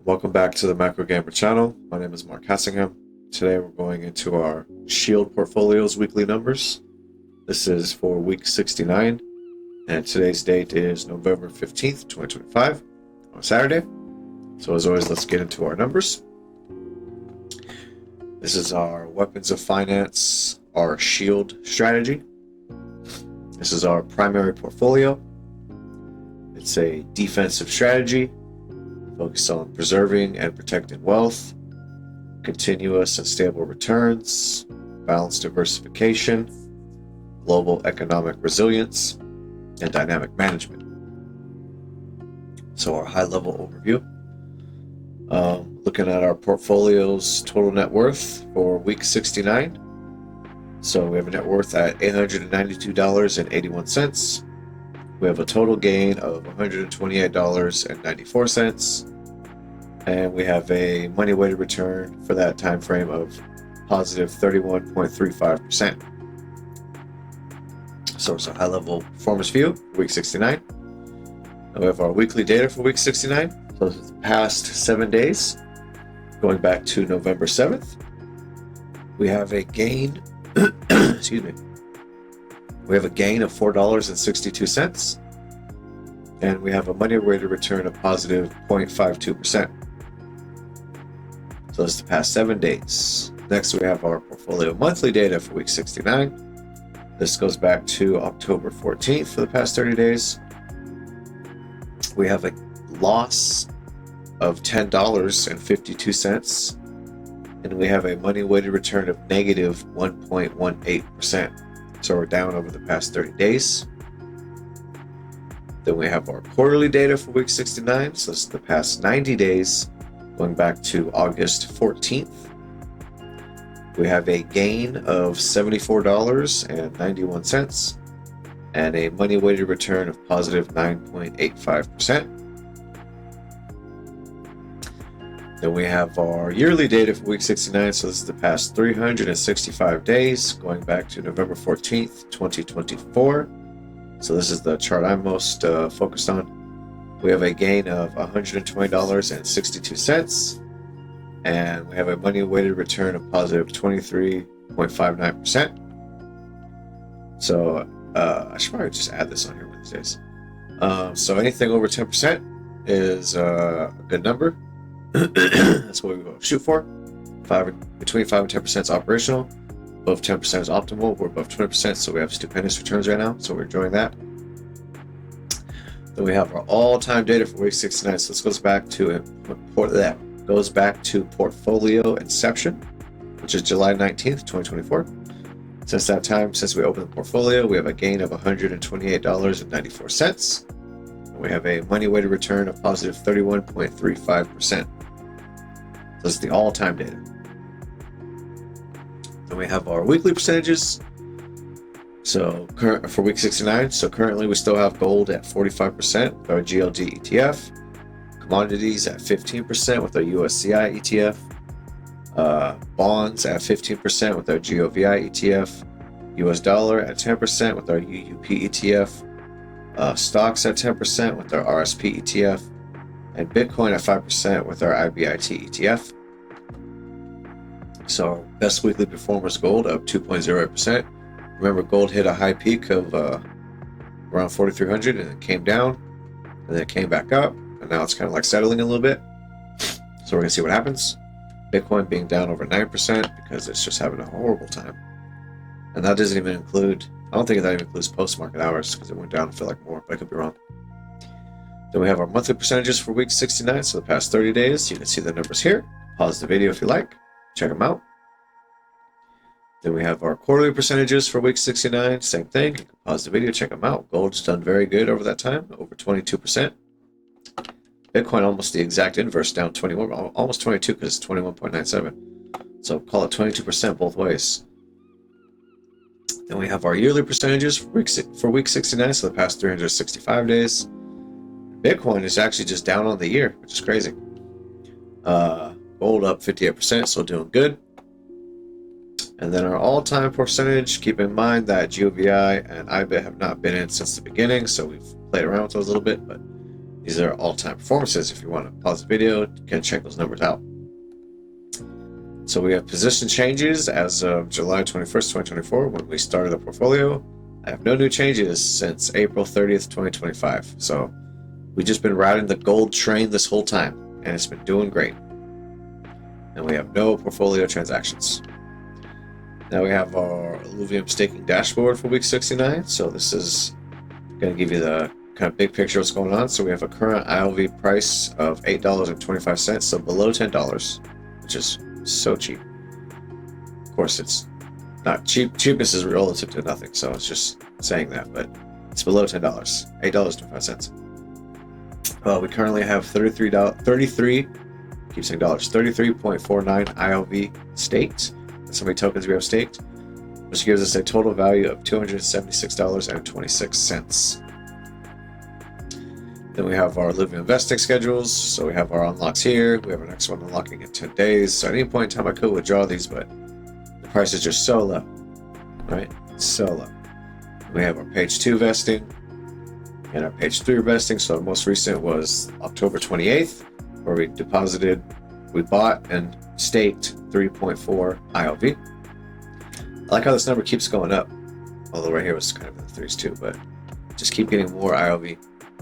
Welcome back to the Macro Gamer channel. My name is Mark Hassingham. Today we're going into our Shield Portfolios weekly numbers. This is for week 69, and today's date is November 15th, 2025, on Saturday. So as always, let's get into our numbers. This is our Weapons of Finance, our Shield strategy. This is our primary portfolio. It's a defensive strategy focused on preserving and protecting wealth, continuous and stable returns, balanced diversification, global economic resilience, and dynamic management. So our high-level overview. Looking at our portfolio's total net worth for week 69. So we have a net worth at $892.81. We have a total gain of $128.94. And we have a money-weighted return for that time frame of positive 31.35%. So it's a high-level performance view for week 69. And we have our weekly data for week 69. So this is the past 7 days, going back to November 7th. We have a gain, excuse me. We have a gain of $4.62. And we have a money-weighted return of positive 0.52%. So this is the past 7 days. Next, we have our portfolio monthly data for week 69. This goes back to October 14th for the past 30 days. We have a loss of $10.52. And we have a money-weighted return of negative 1.18%. So we're down over the past 30 days. Then we have our quarterly data for week 69. So this is the past 90 days, going back to August 14th. We have a gain of $74.91 and a money-weighted return of positive 9.85%. Then we have our yearly data for week 69. So this is the past 365 days, going back to November 14th, 2024. So this is the chart I'm most focused on. We have a gain of $120.62, and we have a money-weighted return of positive 23.59%. So I should probably just add this on here one of these days. So anything over 10% is a good number. That's what we will shoot for. Between 5 and 10% is operational. Above 10% is optimal. We're above 20%, so we have stupendous returns right now. So we're enjoying that. Then we have our all-time data for week 69. So this goes back to portfolio inception, which is July 19th, 2024. Since that time, since we opened the portfolio, we have a gain of $128.94. And we have a money-weighted return of positive 31.35%. This is the all-time data. Then we have our weekly percentages. So for week 69, so currently we still have gold at 45% with our GLD ETF, commodities at 15% with our USCI ETF, bonds at 15% with our GOVI ETF, US dollar at 10% with our UUP ETF, stocks at 10% with our RSP ETF, and Bitcoin at 5% with our IBIT ETF. So our best weekly performers, gold up 2.08%. Remember, gold hit a high peak of around 4,300 and it came down, and then it came back up, and now it's kind of like settling a little bit. So we're gonna see what happens. Bitcoin being down over 9% because it's just having a horrible time. And that doesn't even include, I don't think that even includes post-market hours because it went down, I feel like more, but I could be wrong. Then we have our monthly percentages for week 69, so the past 30 days. You can see the numbers here. Pause the video if you like. Check them out. Then we have our quarterly percentages for week 69. Same thing. You can pause the video, check them out. Gold's done very good over that time, over 22%. Bitcoin almost the exact inverse, down 21, almost 22 because it's 21.97. So call it 22% both ways. Then we have our yearly percentages for week 69, so the past 365 days. Bitcoin is actually just down on the year, which is crazy. Gold up 58%, so doing good. And then our all-time percentage, keep in mind that GOVI and IBIT have not been in since the beginning, so we've played around with those a little bit, but These are all-time performances. If you want to pause the video, you can check those numbers out. So we have position changes as of July 21st, 2024, when we started the portfolio. I have no new changes since April 30th, 2025. So we've just been riding the gold train this whole time, and it's been doing great. And we have no portfolio transactions. Now we have our Illuvium staking dashboard for week 69. So this is going to give you the kind of big picture of what's going on. So we have a current ILV price of $8.25, so below $10, which is so cheap. Of course, it's not cheap. Cheapness is relative to nothing, so it's just saying that, but it's below $10, $8.25. We currently have 33, keep saying dollars, 33.49 ILV staked. That's how many tokens we have staked, which gives us a total value of $276.26. Then we have our Illuvium investing schedules. So we have our unlocks here. We have our next one unlocking in 10 days. So at any point in time, I could withdraw these, but the price is just so low, right? So low. We have our page 2 vesting and our page 3 vesting. So the most recent was October 28th, where we bought and staked 3.4 ILV. I like how this number keeps going up, although right here was kind of in the threes too, but just keep getting more ILV.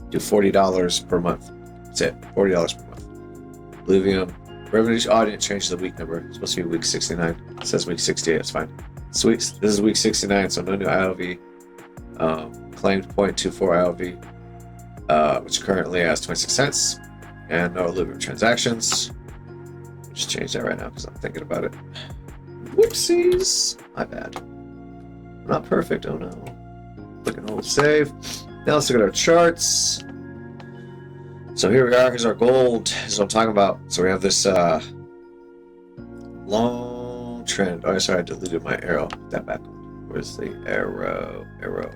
Do $40 per month. That's it, $40 per month. Illuvium revenue. Oh, I didn't change the week number. It's supposed to be week 69. It says week 68. It's fine. Sweet. This is week 69, so no new ILV. Claimed 0.24 ILV, which currently has 26 cents, and no Illuvium transactions. Just change that right now because I'm thinking about it. Whoopsies. My bad. I'm not perfect. Oh no. Click and hold save. Now let's look at our charts. So here we are. Here's our gold. This is what I'm talking about. So we have this long trend. Oh, sorry, I deleted my arrow. Put that back. Where's the arrow? Arrow.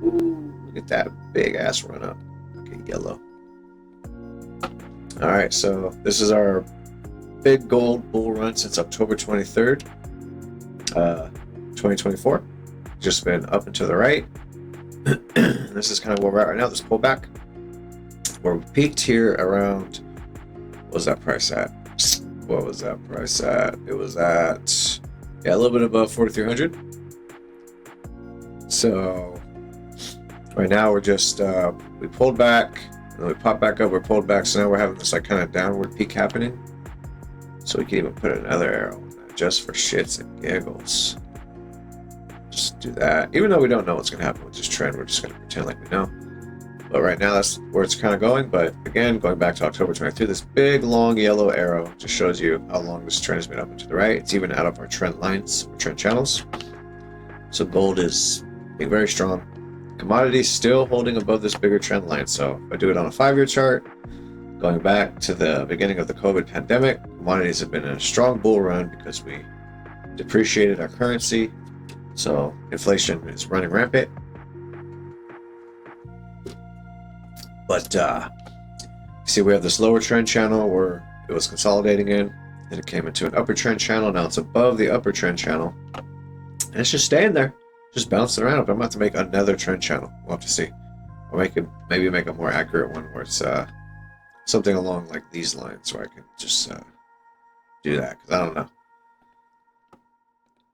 Ooh, look at that big ass run up. Okay, yellow. All right, so this is our big gold bull run since October 23rd, 2024. Just been up and to the right. This is kind of where we're at right now, this pullback. Where we peaked here around, what was that price at? It was at, a little bit above 4,300. So right now we're just, we pulled back, and then we popped back up, we're pulled back, so now we're having this like kind of downward peak happening. So we can even put another arrow on that just for shits and giggles. Just do that. Even though we don't know what's going to happen with this trend, we're just going to pretend like we know. But right now, that's where it's kind of going. But again, going back to October 23, this big, long yellow arrow just shows you how long this trend has been up and to the right. It's even out of our trend lines, our trend channels. So gold is being very strong. Commodities still holding above this bigger trend line. So if I do it on a 5-year chart, going back to the beginning of the COVID pandemic, commodities have been in a strong bull run because we depreciated our currency. So inflation is running rampant. But see, we have this lower trend channel where it was consolidating in, and it came into an upper trend channel. Now it's above the upper trend channel, and it's just staying there, just bouncing around. But I'm about to make another trend channel. We'll have to see. Or maybe make a more accurate one where it's something along like these lines, where I can just do that, because I don't know.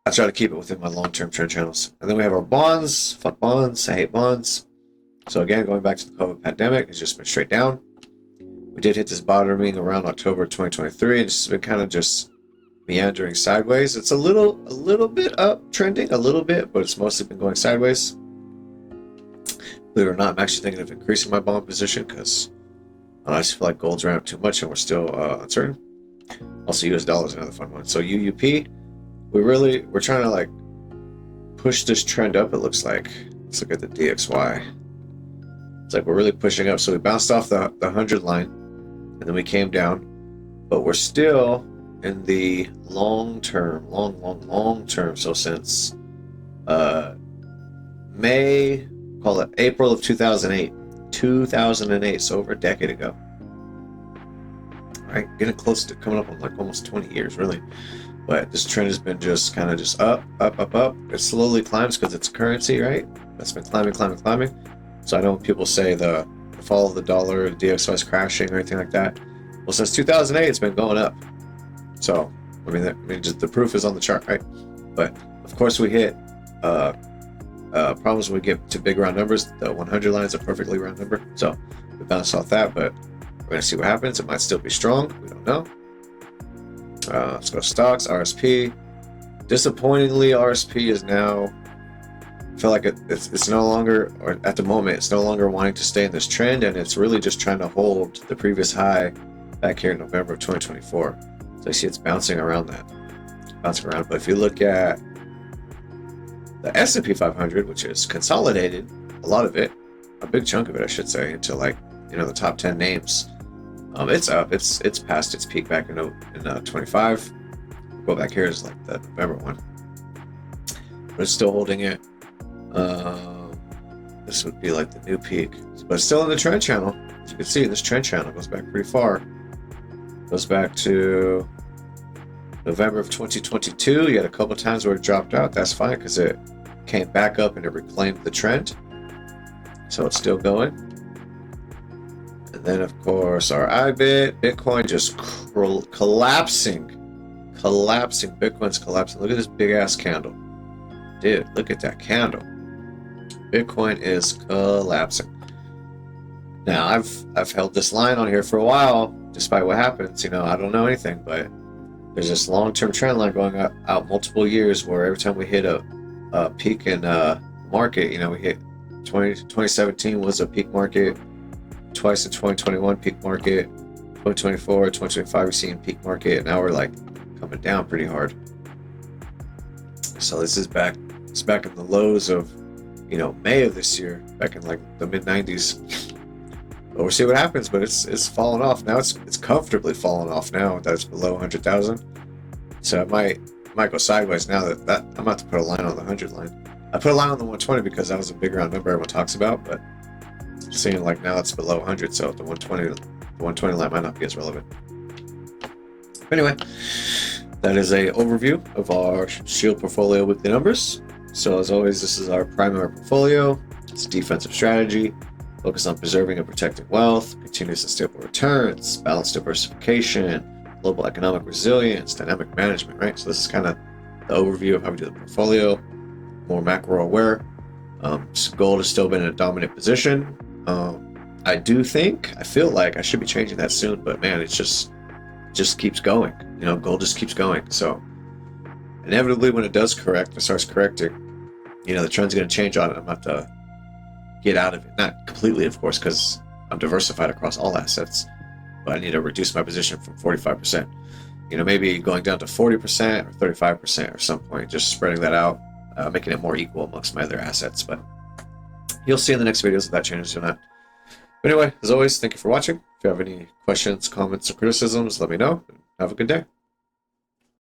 I try to keep it within my long-term trend channels. And then we have our bonds. Fuck bonds. I hate bonds. So again, going back to the COVID pandemic, it's just been straight down. We did hit this bottoming around October 2023, and it's been kind of just meandering sideways. It's a little bit up trending, a little bit, but it's mostly been going sideways. Believe it or not, I'm actually thinking of increasing my bond position because I just feel like gold's ran up too much and we're still uncertain. Also, US dollar is another fun one. So UUP. We're trying to like push this trend up. It looks like. Let's look at the DXY. It's like we're really pushing up. So we bounced off the 100 line, and then we came down, but we're still in the long term. So since May, call it April of 2008, so over a decade ago. All right, getting close to coming up on like almost 20 years, really. But this trend has been just kind of just up. It slowly climbs because it's currency, right? That's been climbing. So I know when people say the follow the dollar, DXY is crashing or anything like that. Well, since 2008, it's been going up. So, just the proof is on the chart, right? But of course, we hit problems when we get to big round numbers. The 100 line is a perfectly round number, so we bounce off that. But we're gonna see what happens. It might still be strong. We don't know. Let's go stocks. RSP. Disappointingly, RSP is now. I feel like it's no longer, or at the moment, it's no longer wanting to stay in this trend, and it's really just trying to hold the previous high back here in November of 2024. So you see it's bouncing around that. But if you look at the S&P 500, which is consolidated, a lot of it, a big chunk of it, I should say, into like, the top 10 names, it's up. It's past its peak back in 25. Go back here is like the November one, but it's still holding it. This would be like the new peak, but it's still in the trend channel. As you can see, this trend channel goes back pretty far. Goes back to November of 2022. You had a couple times where it dropped out. That's fine because it came back up and it reclaimed the trend. So it's still going. And then, of course, our IBIT, Bitcoin just collapsing. Bitcoin's collapsing. Look at this big ass candle. Dude, look at that candle. Bitcoin is collapsing. Now, I've held this line on here for a while, despite what happens. I don't know anything, but there's this long-term trend line going out multiple years where every time we hit a peak in market, we hit 2017 was a peak market, twice in 2021 peak market, 2024, 2025 we're seeing peak market, and now we're like coming down pretty hard. So this is back. It's back in the lows of May of this year, back in like the mid 90s. But we'll see what happens. But it's fallen off now. It's comfortably fallen off now that it's below 100,000. So it might go sideways now that I'm about to put a line on the 100 line. I put a line on the 120 because that was a big round number everyone talks about. But seeing like now it's below 100, so the 120 line might not be as relevant. But anyway, that is a overview of our Shield portfolio weekly numbers. So as always, this is our primary portfolio. It's a defensive strategy, focused on preserving and protecting wealth, continuous and stable returns, balanced diversification, global economic resilience, dynamic management, right? So this is kind of the overview of how we do the portfolio, more macro aware. So gold has still been in a dominant position. I feel like I should be changing that soon, but man, it just keeps going. Gold just keeps going. So inevitably when it does correct, it starts correcting, the trend's going to change on it. I'm about to get out of it. Not completely, of course, because I'm diversified across all assets, but I need to reduce my position from 45%. Maybe going down to 40% or 35% or some point, just spreading that out, making it more equal amongst my other assets. But you'll see in the next videos if that changes or not. But anyway, as always, thank you for watching. If you have any questions, comments, or criticisms, let me know. Have a good day.